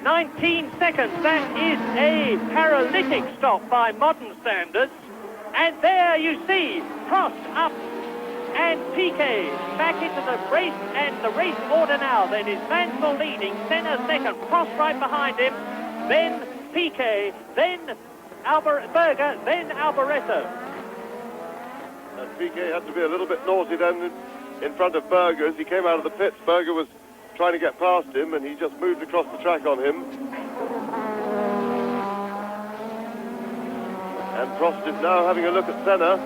19 seconds. That is a paralytic stop by modern standards. And there you see Prost up and Piquet back into the race, and the race order now then is Mansell leading, Senna second, Prost right behind him, then Piquet, then Berger, then Alboreto. And Piquet had to be a little bit naughty then in front of Berger as he came out of the pits. Berger was trying to get past him and he just moved across the track on him. And Prost is now having a look at Senna.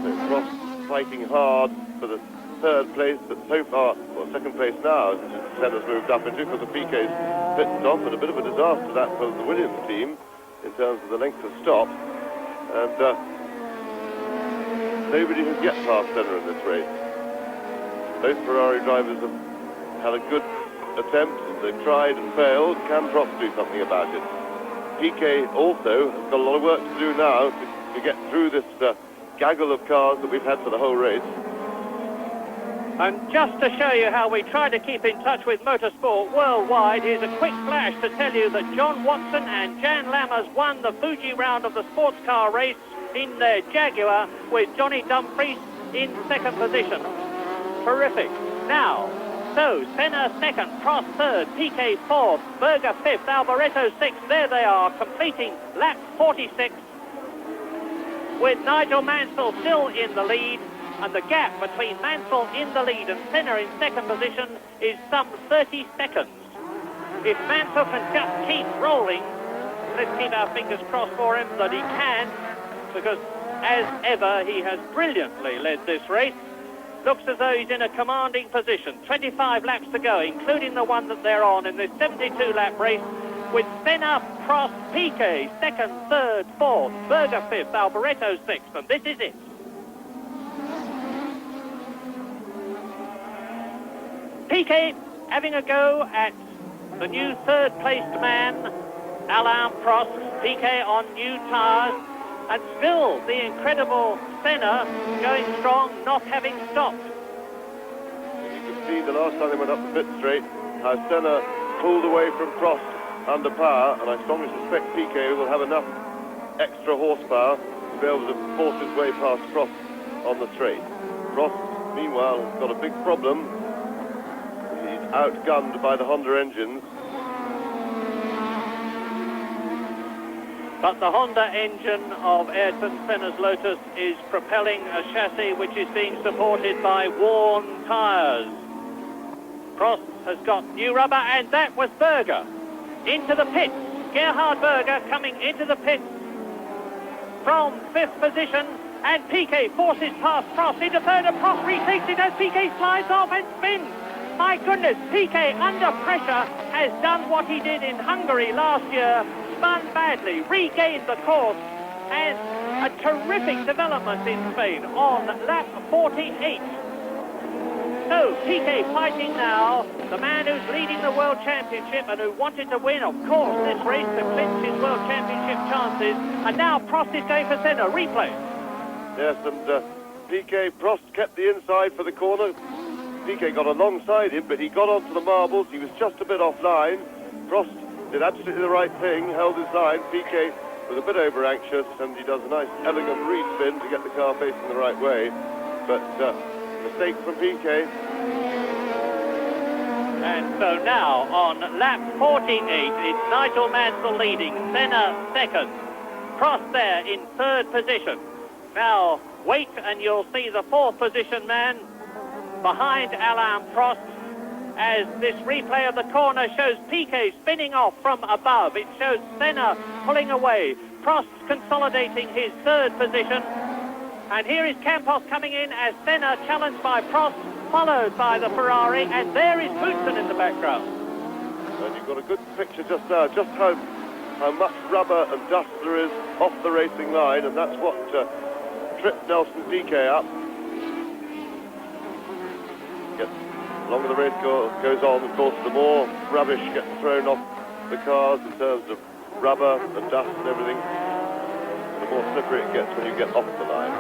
So Prost fighting hard for the third place, but so far, well, second place now, Senna's moved up into because of Piquet's pit stop, and a bit of a disaster that for the Williams team in terms of the length of stop. And nobody has yet passed Senna in this race. Both Ferrari drivers have had a good attempt. They've tried and failed. Can Prost do something about it? Piquet also has got a lot of work to do now to get through this gaggle of cars that we've had for the whole race. And just to show you how we try to keep in touch with motorsport worldwide, here's a quick flash to tell you that John Watson and Jan Lammers won the Fuji round of the sports car race in their Jaguar, with Johnny Dumfries in second position. Terrific. Now, so Senna second, Prost third, Piquet fourth, Berger fifth, Alboreto sixth. There they are, completing lap 46, with Nigel Mansell still in the lead. And the gap between Mansell in the lead and Senna in second position is some 30 seconds. If Mansell can just keep rolling, let's keep our fingers crossed for him that he can, because as ever he has brilliantly led this race. Looks as though he's in a commanding position. 25 laps to go, including the one that they're on in this 72-lap race, with Senna, Prost, Piquet second, third, fourth, Berger fifth, Alboreto sixth, and this is it. Piquet having a go at the new third-placed man, Alain Prost. Piquet on new tyres, and still the incredible Senna going strong, not having stopped. You can see the last time they went up the pit straight, how Senna pulled away from Prost under power, and I strongly suspect Piquet will have enough extra horsepower to be able to force his way past Prost on the straight. Prost, meanwhile, has got a big problem. Outgunned by the Honda engines. But the Honda engine of Ayrton Senna's Lotus is propelling a chassis which is being supported by worn tyres. Prost has got new rubber, and that was Berger. Into the pits. Gerhard Berger coming into the pits from fifth position, and Piquet forces past Prost into third, and Prost retakes it as Piquet slides off and spins. My goodness, Piquet under pressure has done what he did in Hungary last year, spun badly, regained the course, and a terrific development in Spain on lap 48. So Piquet fighting now, the man who's leading the World Championship and who wanted to win, of course, this race to clinch his World Championship chances. And now Prost is going for Senna, replay. Yes, and Piquet, Prost kept the inside for the corner. Piquet got alongside him, but he got onto the marbles. He was just a bit offline. Prost did absolutely the right thing, held his line. Piquet was a bit over-anxious, and he does a nice, elegant re-spin to get the car facing the right way. But mistake from Piquet. And so now, on lap 48, it's Nigel Mansell leading, Senna second. Prost there in third position. Now, wait and you'll see the fourth position man behind Alain Prost, as this replay of the corner shows Piquet spinning off from above. It shows Senna pulling away, Prost consolidating his third position, and here is Campos coming in as Senna challenged by Prost, followed by the Ferrari, and there is Boutsen in the background. And you've got a good picture just now, just how much rubber and dust there is off the racing line, and that's what tripped Nelson Piquet up. The longer the race goes on, of course, the more rubbish gets thrown off the cars in terms of rubber and dust and everything. The more slippery it gets when you get off the line.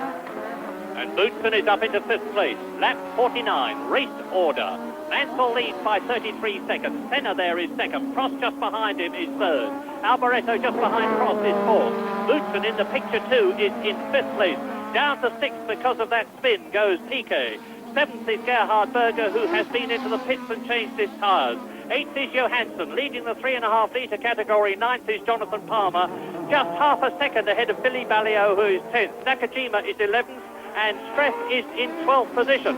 And Boutsen is up into 5th place. Lap 49, race order. Mansell leads by 33 seconds. Senna there is 2nd. Prost just behind him is 3rd. Alboreto just behind Prost is 4th. Boutsen in the picture too is in 5th place. Down to 6th because of that spin goes Piquet. 7th is Gerhard Berger, who has been into the pits and changed his tyres. 8th is Johansson, leading the 3.5 litre category. 9th is Jonathan Palmer, just half a second ahead of Billy Ballio, who is 10th. Nakajima is 11th, and Streff is in 12th position.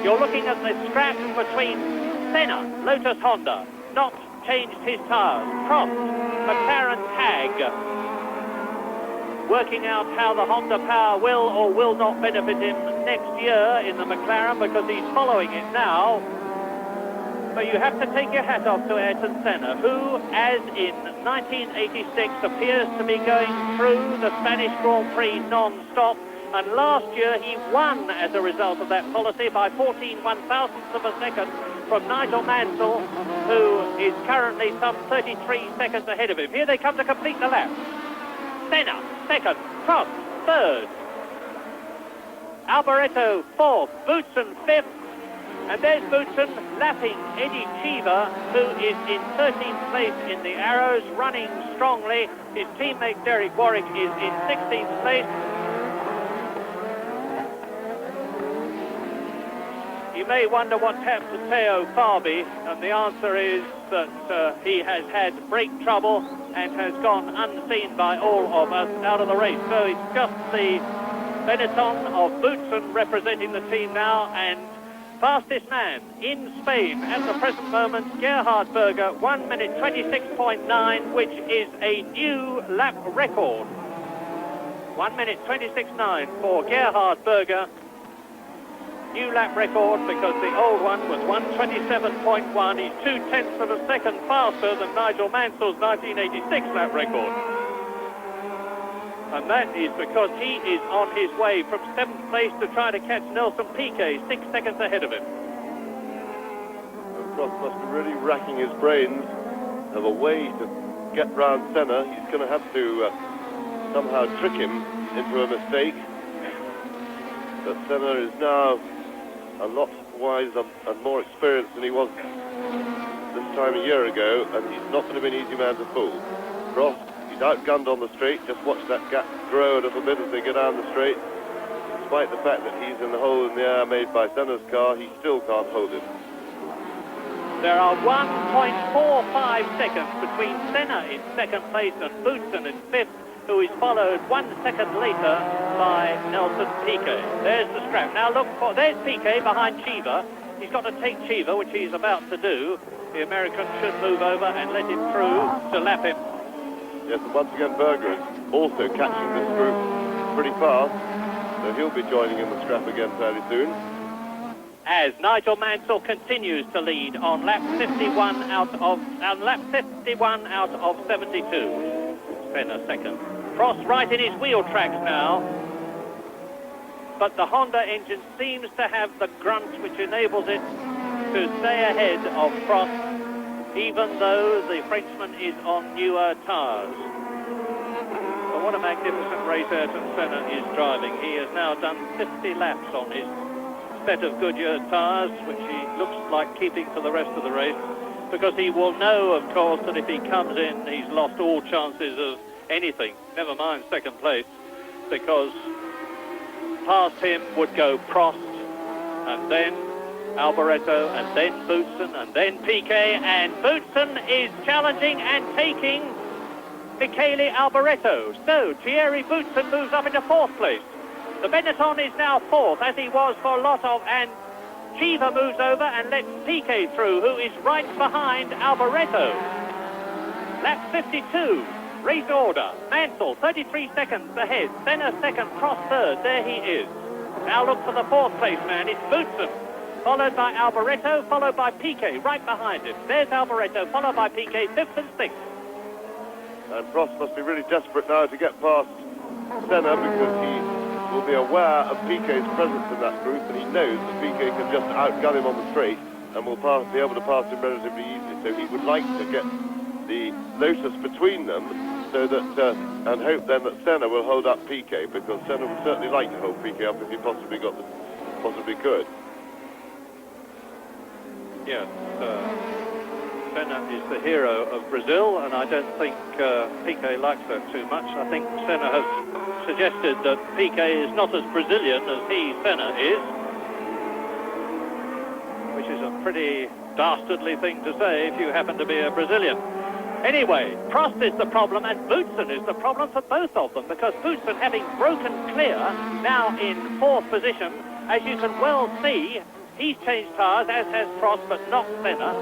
You're looking at the scrap between Senna, Lotus Honda, not changed his tyres. Prost, McLaren tag, working out how the Honda power will or will not benefit him next year in the McLaren, because he's following it now. But you have to take your hat off to Ayrton Senna, who, as in 1986, appears to be going through the Spanish Grand Prix non-stop. And last year he won as a result of that policy by 14 one-thousandths of a second from Nigel Mansell, who is currently some 33 seconds ahead of him. Here they come to complete the lap. Senna, 2nd, Prost, 3rd. Alboreto, 4th, Boutsen, 5th. And there's Boutsen lapping Eddie Cheever, who is in 13th place in the Arrows, running strongly. His teammate Derek Warwick is in 16th place. You may wonder what's happened to Teo Fabi, and the answer is that he has had brake trouble and has gone unseen by all of us out of the race. So it's just the Benetton of Boutsen representing the team now, and fastest man in Spain at the present moment, Gerhard Berger, 1 minute 26.9, which is a new lap record. 1 minute 26.9 for Gerhard Berger. New lap record, because the old one was 1:27.1. He's 0.2 of a second faster than Nigel Mansell's 1986 lap record. And that is because he is on his way from 7th place to try to catch Nelson Piquet, 6 seconds ahead of him. Prost must be really racking his brains of a way to get round Senna. He's going to have to somehow trick him into a mistake. But Senna is now a lot wiser and more experienced than he was this time a year ago, and he's not going to be an easy man to fool. Prost, he's outgunned on the straight. Just watch that gap grow a little bit as they go down the straight. Despite the fact that he's in the hole in the air made by Senna's car, he still can't hold it. There are 1.45 seconds between Senna in 2nd place and Boutsen in 5th, who is followed 1 second later by Nelson Piquet. There's the strap. Now look for, there's Piquet behind Cheever. He's got to take Cheever, which he's about to do. The American should move over and let him through to lap him. Yes, and once again Berger is also catching this group pretty fast, so he'll be joining in the scrap again fairly soon. As Nigel Mansell continues to lead on lap 51 out of 72. Senna 2nd. Prost right in his wheel tracks now, but the Honda engine seems to have the grunt which enables it to stay ahead of Prost, even though the Frenchman is on newer tyres. But what a magnificent race Ayrton Senna is driving. He has now done 50 laps on his set of Goodyear tyres, which he looks like keeping for the rest of the race, because he will know, of course, that if he comes in, he's lost all chances of anything, never mind 2nd place, because past him would go Prost, and then Alboreto, and then Boutsen, and then Piquet, and Boutsen is challenging and taking Michele Alboreto. So Thierry Boutsen moves up into 4th place. The Benetton is now 4th, as he was for Lotov, and Cheever moves over and lets Piquet through, who is right behind Alboreto. Lap 52, race order. Mansell, 33 seconds ahead. Senna 2nd, Prost 3rd. There he is. Now look for the 4th place man. It's Boutsen, followed by Alboreto, followed by Piquet, right behind him. There's Alboreto, followed by Piquet, 5th and 6th. And Prost must be really desperate now to get past Senna, because he will be aware of Piquet's presence in that group, and he knows that Piquet can just outgun him on the straight and will be able to pass him relatively easily. So he would like to get the Lotus between them, so that and hope then that Senna will hold up Piquet, because Senna would certainly like to hold Piquet up if he possibly could. Yes, Senna is the hero of Brazil, and I don't think Piquet likes that too much. I think Senna has suggested that Piquet is not as Brazilian as Senna is, which is a pretty dastardly thing to say if you happen to be a Brazilian. Anyway, Prost is the problem and Boutsen is the problem for both of them, because Boutsen, having broken clear, now in 4th position, as you can well see, he's changed tyres, as has Prost, but not Senna.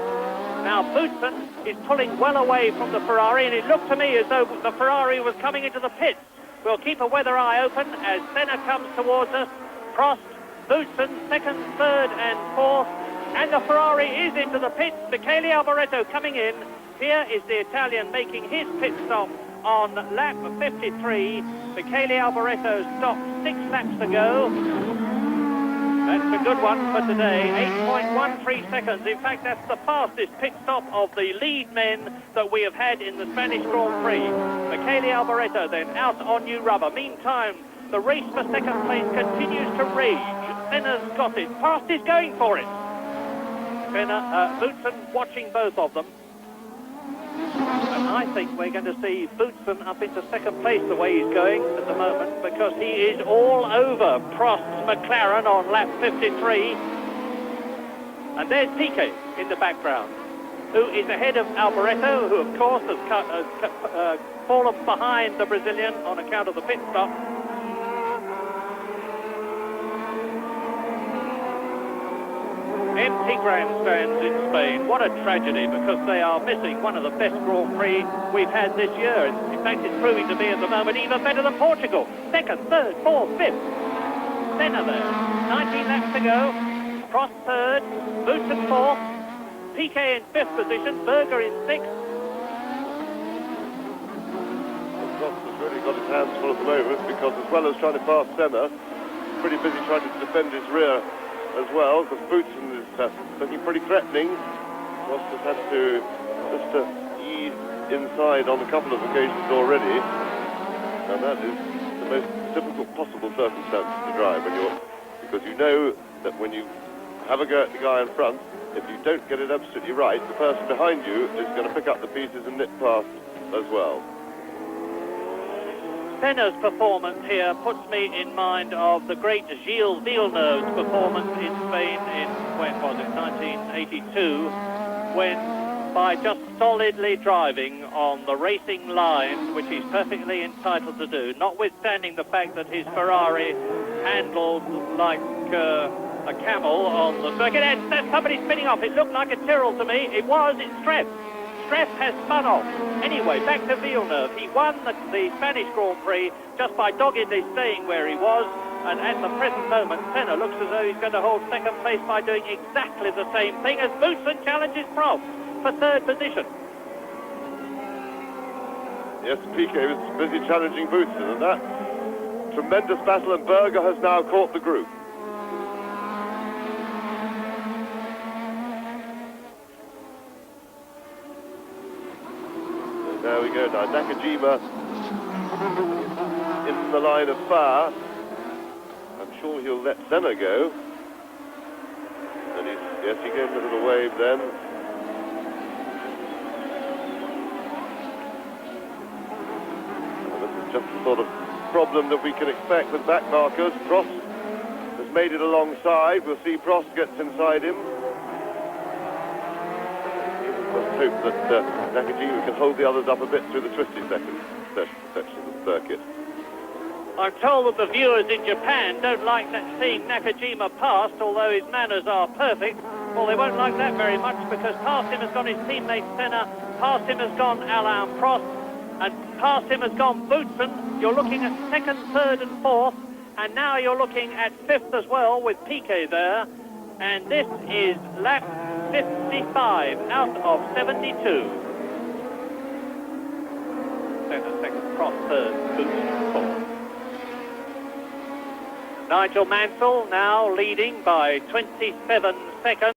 Now Boutsen is pulling well away from the Ferrari, and it looked to me as though the Ferrari was coming into the pits. We'll keep a weather eye open as Senna comes towards us. Prost, Boutsen, 2nd, 3rd and 4th, and the Ferrari is into the pits. Piquet Alboreto coming in. Here is the Italian making his pit stop on lap 53. Piquet Alboreto stopped 6 laps to go. That's a good one for today, 8.13 seconds. In fact, that's the fastest pit stop of the lead men that we have had in the Spanish Grand Prix. Piquet Alboreto then out on new rubber. Meantime, the race for 2nd place continues to rage. Senna's got it. Prost is going for it. Boutsen watching both of them. And I think we're going to see Boutsen up into 2nd place the way he's going at the moment, because he is all over Prost's McLaren on lap 53. And there's Piquet in the background, who is ahead of Alboreto, who of course has fallen behind the Brazilian on account of the pit stop. Empty grandstands in Spain. What a tragedy, because they are missing one of the best Grand Prix we've had this year. In fact, it's proving to be at the moment even better than Portugal. 2nd, 3rd, 4th, 5th. Senna there. 19 laps to go. Prost 3rd, Boutsen 4th, Piquet in 5th position, Berger in 6th. Prost has really got his hands full at the moment, because as well as trying to pass Senna, pretty busy trying to defend his rear as well, because Boutsen is looking pretty threatening. Prost has had to just ease inside on a couple of occasions already, and that is the most difficult possible circumstance to drive because you know that when you have a go at the guy in front, if you don't get it absolutely right, the person behind you is going to pick up the pieces and nip past as well. Senna's performance here puts me in mind of the great Gilles Villeneuve's performance in Spain in, when was it, 1982, when by just solidly driving on the racing line, which he's perfectly entitled to do, notwithstanding the fact that his Ferrari handled like a camel on the circuit, and there's somebody spinning off. It looked like a Tyrrell to me. It was, it's Streff. Streff has spun off. Anyway, back to Villeneuve. He won the Spanish Grand Prix just by doggedly staying where he was, and at the present moment, Senna looks as though he's going to hold 2nd place by doing exactly the same thing as Boutsen challenges Prost for 3rd position. Yes, Piquet was busy challenging Boutsen, and that tremendous battle, and Berger has now caught the group. There we go now, Nakajima in the line of fire. I'm sure he'll let Senna go. And yes, he gave a little wave then. And this is just the sort of problem that we can expect with back markers. Prost has made it alongside. We'll see Prost gets inside him. Let's hope that Nakajima can hold the others up a bit through the twisty section of the circuit. I'm told that the viewers in Japan don't like seeing Nakajima past, although his manners are perfect. Well, they won't like that very much, because past him has gone his teammate Senna, past him has gone Alain Prost, and past him has gone Boutsen. You're looking at 2nd, 3rd and 4th, and now you're looking at 5th as well with Piquet there. And this is lap 55 out of 72. Senna 2nd, Prost 3rd, Boutsen 4th. Nigel Mansell now leading by 27 seconds.